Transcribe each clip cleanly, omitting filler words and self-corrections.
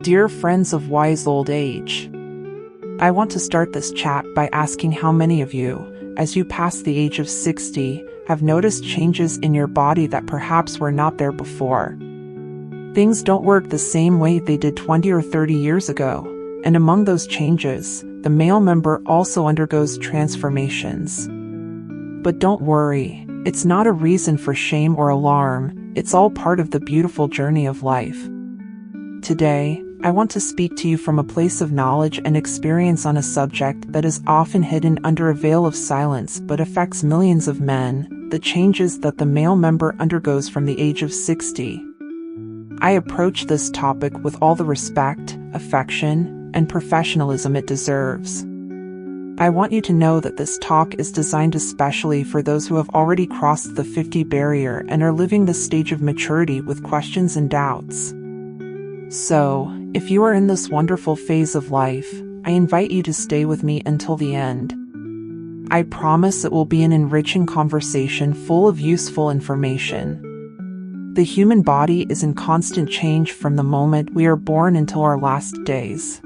Dear friends of wise old age, I want to start this chat by asking how many of you, as you pass the age of 60, have noticed changes in your body that perhaps were not there before. Things don't work the same way they did 20 or 30 years ago, and among those changes, the male member also undergoes transformations. But don't worry, it's not a reason for shame or alarm, it's all part of the beautiful journey of life. Today, I want to speak to you from a place of knowledge and experience on a subject that is often hidden under a veil of silence but affects millions of men, the changes that the male member undergoes from the age of 60. I approach this topic with all the respect, affection, and professionalism it deserves. I want you to know that this talk is designed especially for those who have already crossed the 50 barrier and are living this stage of maturity with questions and doubts. So, if you are in this wonderful phase of life, I invite you to stay with me until the end. I promise it will be an enriching conversation full of useful information. The human body is in constant change from the moment we are born until our last days.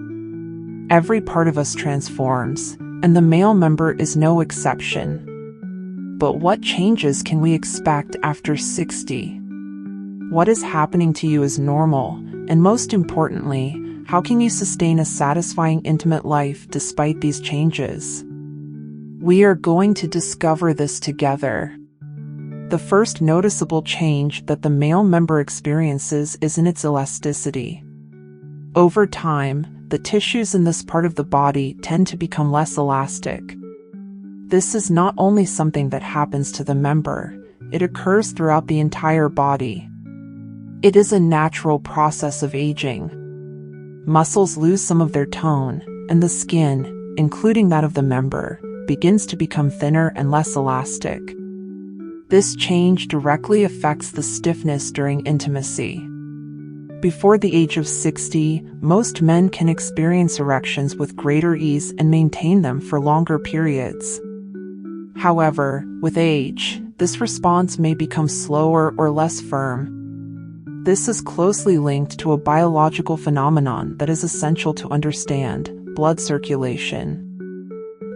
Every part of us transforms, and the male member is no exception. But what changes can we expect after 60? What is happening to you is normal, and most importantly, how can you sustain a satisfying intimate life despite these changes? We are going to discover this together. The first noticeable change that the male member experiences is in its elasticity. Over time, the tissues in this part of the body tend to become less elastic. This is not only something that happens to the member, it occurs throughout the entire body. It is a natural process of aging. Muscles lose some of their tone, and the skin, including that of the member, begins to become thinner and less elastic. This change directly affects the stiffness during intimacy. Before the age of 60, most men can experience erections with greater ease and maintain them for longer periods. However, with age, this response may become slower or less firm. This is closely linked to a biological phenomenon that is essential to understand: blood circulation.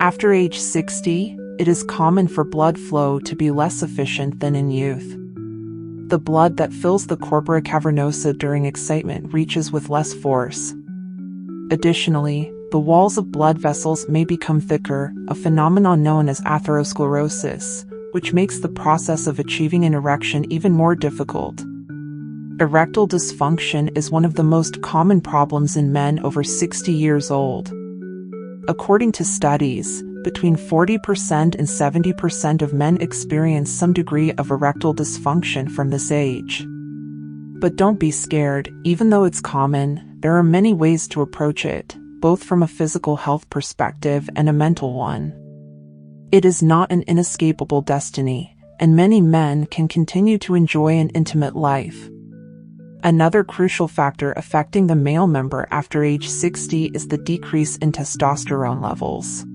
After age 60, it is common for blood flow to be less efficient than in youth. The blood that fills the corpora cavernosa during excitement reaches with less force. Additionally, the walls of blood vessels may become thicker, a phenomenon known as atherosclerosis, which makes the process of achieving an erection even more difficult. Erectile dysfunction is one of the most common problems in men over 60 years old. According to studies, between 40% and 70% of men experience some degree of erectile dysfunction from this age. But don't be scared, even though it's common, there are many ways to approach it, both from a physical health perspective and a mental one. It is not an inescapable destiny, and many men can continue to enjoy an intimate life. Another crucial factor affecting the male member after age 60 is the decrease in testosterone levels.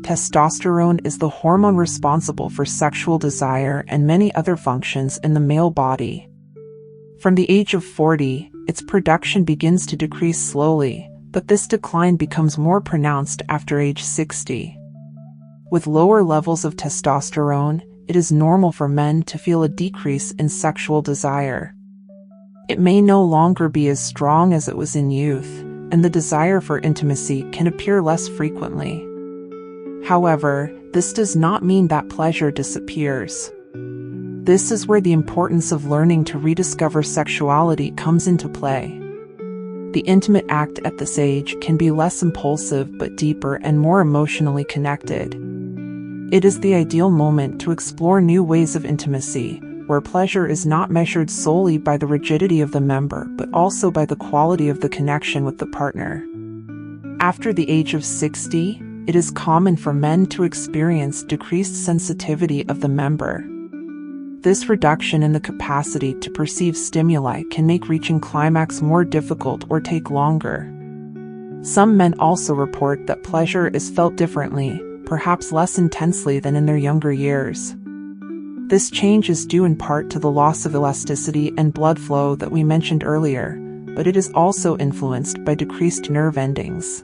Testosterone is the hormone responsible for sexual desire and many other functions in the male body. From the age of 40, its production begins to decrease slowly, but this decline becomes more pronounced after age 60. With lower levels of testosterone, it is normal for men to feel a decrease in sexual desire. It may no longer be as strong as it was in youth, and the desire for intimacy can appear less frequently. However, this does not mean that pleasure disappears. This is where the importance of learning to rediscover sexuality comes into play. The intimate act at this age can be less impulsive but deeper and more emotionally connected. It is the ideal moment to explore new ways of intimacy, where pleasure is not measured solely by the rigidity of the member but also by the quality of the connection with the partner. After the age of 60, it is common for men to experience decreased sensitivity of the member. This reduction in the capacity to perceive stimuli can make reaching climax more difficult or take longer. Some men also report that pleasure is felt differently, perhaps less intensely than in their younger years. This change is due in part to the loss of elasticity and blood flow that we mentioned earlier, but it is also influenced by decreased nerve endings.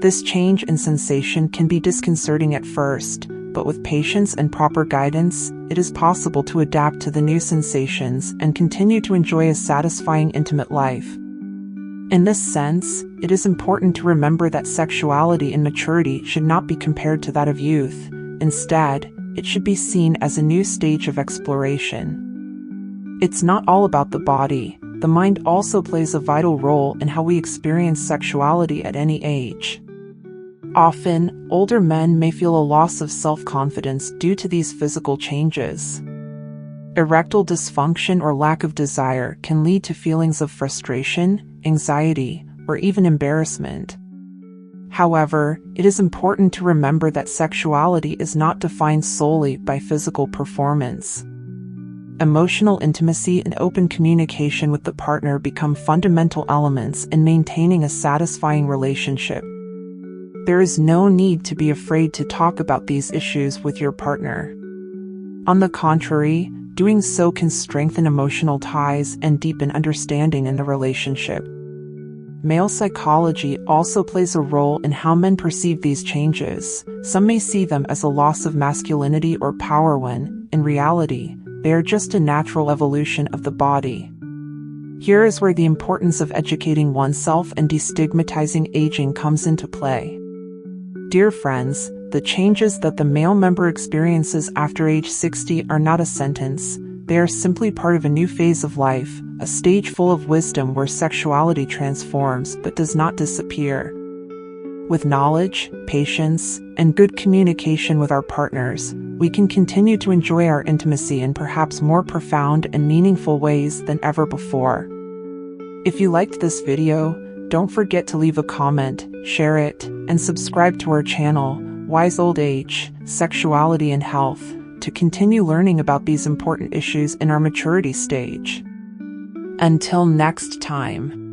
This change in sensation can be disconcerting at first, but with patience and proper guidance, it is possible to adapt to the new sensations and continue to enjoy a satisfying intimate life. In this sense, it is important to remember that sexuality in maturity should not be compared to that of youth. Instead, it should be seen as a new stage of exploration. It's not all about the body. The mind also plays a vital role in how we experience sexuality at any age. Often, older men may feel a loss of self-confidence due to these physical changes. Erectile dysfunction or lack of desire can lead to feelings of frustration, anxiety, or even embarrassment. However, it is important to remember that sexuality is not defined solely by physical performance. Emotional intimacy and open communication with the partner become fundamental elements in maintaining a satisfying relationship. There is no need to be afraid to talk about these issues with your partner. On the contrary, doing so can strengthen emotional ties and deepen understanding in the relationship. Male psychology also plays a role in how men perceive these changes. Some may see them as a loss of masculinity or power when, in reality, they are just a natural evolution of the body. Here is where the importance of educating oneself and destigmatizing aging comes into play. Dear friends, the changes that the male member experiences after age 60 are not a sentence. They are simply part of a new phase of life, a stage full of wisdom where sexuality transforms but does not disappear. With knowledge, patience, and good communication with our partners, we can continue to enjoy our intimacy in perhaps more profound and meaningful ways than ever before. If you liked this video, don't forget to leave a comment, share it, and subscribe to our channel, Wise Old Age, Sexuality and Health, to continue learning about these important issues in our maturity stage. Until next time.